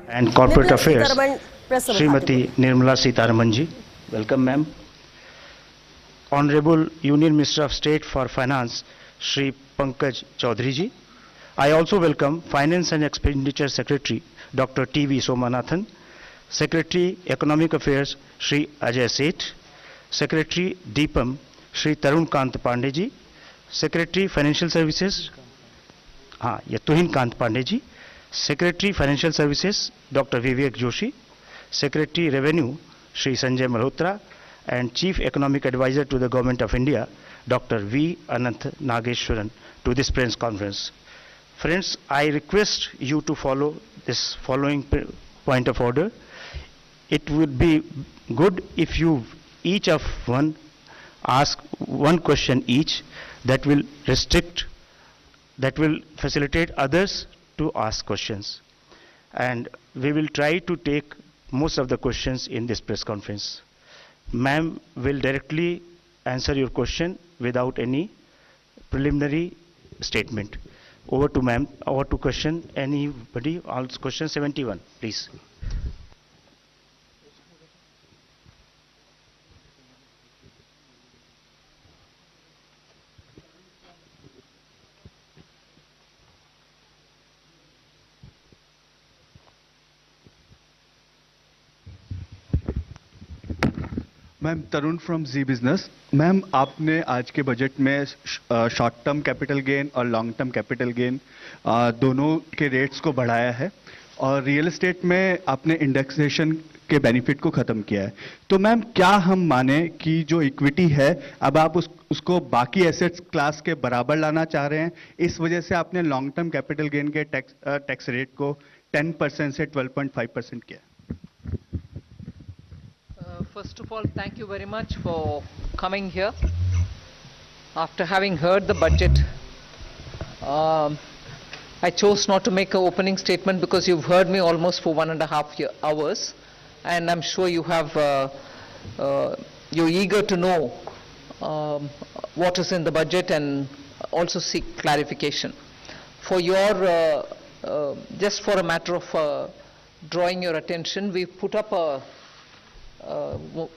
and Corporate Nirmala Affairs, Sitharaman, press Srimati Nirmala Sitharaman ji. Welcome, ma'am. Honorable Union Minister of State for Finance, Shri Pankaj Chaudhary ji. I also welcome Finance and Expenditure Secretary, Dr. T.V. Somanathan, Secretary Economic Affairs, Shri Ajay Seth, Secretary Deepam, Shri Tarun Kant Pandey ji, Secretary Financial Services, Tuhin Kant Pandey ji, Secretary Financial Services, Dr. Vivek Joshi, Secretary Revenue, Shri Sanjay Malhotra, and Chief Economic Advisor to the Government of India, Dr. V. Anant Nageshwaran, to this press conference. Friends, I request you to follow this following point of order. It would be good if you each of one ask one question each. That will facilitate others to ask questions. And we will try to take most of the questions in this press conference. Ma'am will directly answer your question without any preliminary statement. Over to ma'am. Over to question. Anybody? All question 71, please. Ma'am Tarun from Zee business. Ma'am आपने आज के budget में short term capital gain और long term capital gain दोनों के rates को बढ़ाया है और रियल एस्टेट में आपने इंडेक्सेशन के बेनिफिट को खत्म किया है। तो मैम क्या हम माने कि जो इक्विटी है अब आप उसको बाकी एसेट्स क्लास के बराबर लाना चाह रहे हैं, इस वजह से आपने लॉन्ग टर्म कैपिटल गेन के टैक्स रेट को 10% से 12.5% किया? First of all, thank you very much for coming here. After having heard the budget, I chose not to make an opening statement because you've heard me almost for 1.5 hours, and I'm sure you have, you're eager to know what is in the budget and also seek clarification. For your, just for a matter of drawing your attention, we've put up a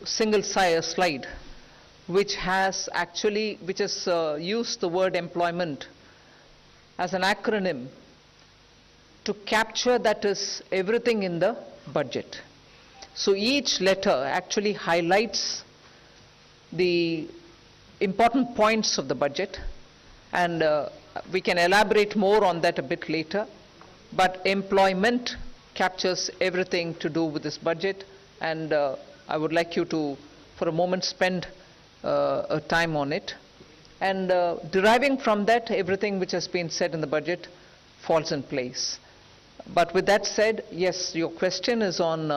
single slide which has used the word employment as an acronym to capture that is everything in the budget. So each letter actually highlights the important points of the budget, and we can elaborate more on that a bit later, but employment captures everything to do with this budget, and I would like you to, for a moment, spend a time on it. And deriving from that, everything which has been said in the budget falls in place. But with that said, yes, your question is on,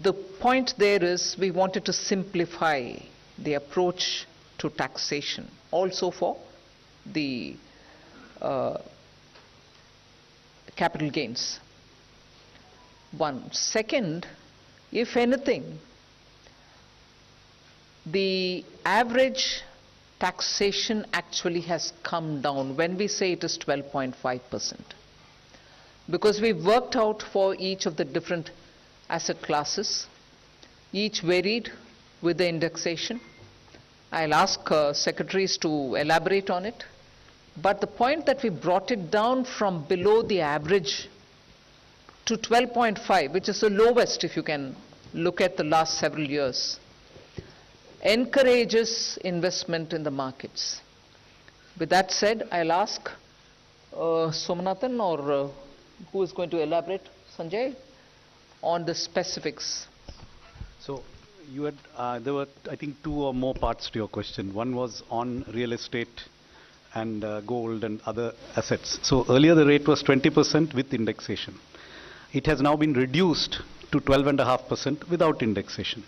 the point there is we wanted to simplify the approach to taxation, also for the capital gains. One. Second, if anything, the average taxation actually has come down when we say it is 12.5%. Because we've worked out for each of the different asset classes, each varied with the indexation. I'll ask secretaries to elaborate on it. But the point that we brought it down from below the average to 12.5, which is the lowest if you can look at the last several years, encourages investment in the markets. With that said, I'll ask Somanathan or who is going to elaborate, Sanjay, on the specifics. So you had, there were I think 2 or more parts to your question. One was on real estate and gold and other assets. So earlier the rate was 20% with indexation. It has now been reduced to 12.5% without indexation.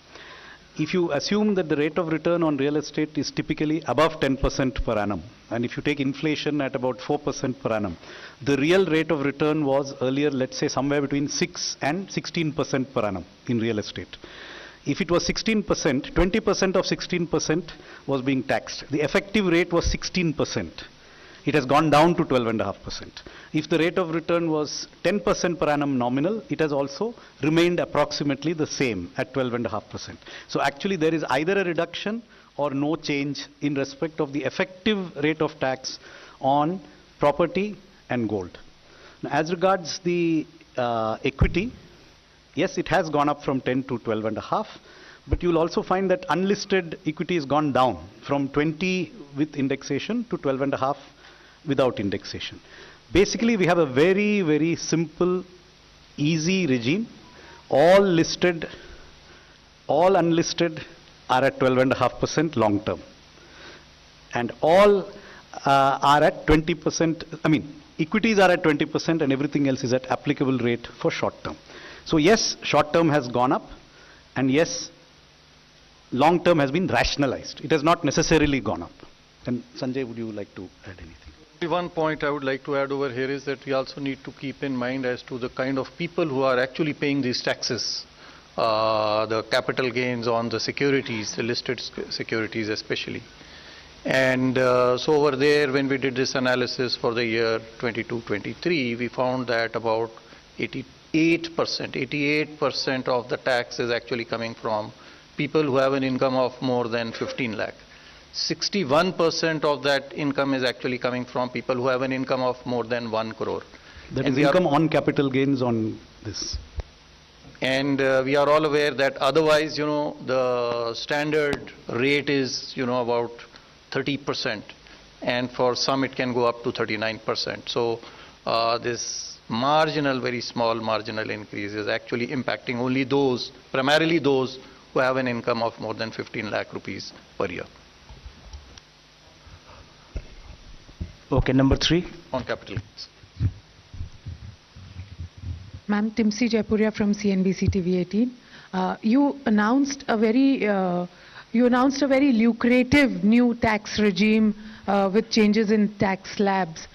If you assume that the rate of return on real estate is typically above 10% per annum, and if you take inflation at about 4% per annum, the real rate of return was earlier, let's say, somewhere between 6 and 16% per annum in real estate. If it was 16%, 20% of 16% was being taxed. The effective rate was 16%. it has gone down to 12.5%. If the rate of return was 10% per annum nominal, it has also remained approximately the same at 12.5%. So actually there is either a reduction or no change in respect of the effective rate of tax on property and gold. Now, as regards the equity, yes, it has gone up from 10 to 12.5, but you'll also find that unlisted equity has gone down from 20 with indexation to 12.5 without indexation. Basically, we have a very, very simple, easy regime. All listed, all unlisted are at 12.5% long term. And all are at 20%, equities are at 20% and everything else is at applicable rate for short term. So yes, short term has gone up, and yes, long term has been rationalized. It has not necessarily gone up. And Sanjay, would you like to add anything? One point I would like to add over here is that we also need to keep in mind as to the kind of people who are actually paying these taxes, the capital gains on the securities, the listed securities especially. And so over there, when we did this analysis for the year 22-23, we found that about 88% of the tax is actually coming from people who have an income of more than 15 lakh. 61% of that income is actually coming from people who have an income of more than 1 crore. That is income on capital gains on this. And we are all aware that otherwise, the standard rate is, about 30%. And for some it can go up to 39%. So this marginal, very small marginal increase is actually impacting only those, primarily those who have an income of more than 15 lakh rupees per year. Okay, number 3. On capital gains. Ma'am, Timsi Jaipuria from CNBC TV 18. You announced a very lucrative new tax regime with changes in tax slabs.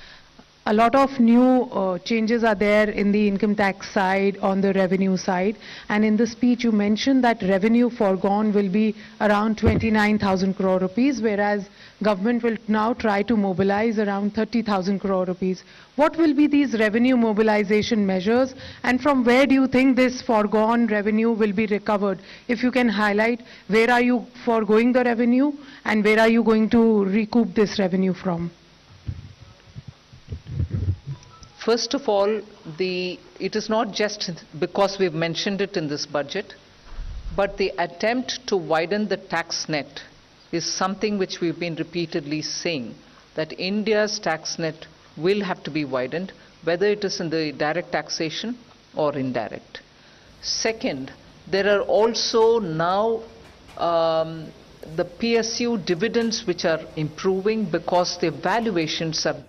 A lot of new changes are there in the income tax side, on the revenue side. And in the speech, you mentioned that revenue foregone will be around 29,000 crore rupees, whereas government will now try to mobilize around 30,000 crore rupees. What will be these revenue mobilization measures, and from where do you think this foregone revenue will be recovered? If you can highlight, where are you foregoing the revenue and where are you going to recoup this revenue from? First of all, it is not just because we've mentioned it in this budget, but the attempt to widen the tax net is something which we've been repeatedly saying, that India's tax net will have to be widened, whether it is in the direct taxation or indirect. Second, there are also now the PSU dividends which are improving because the valuations are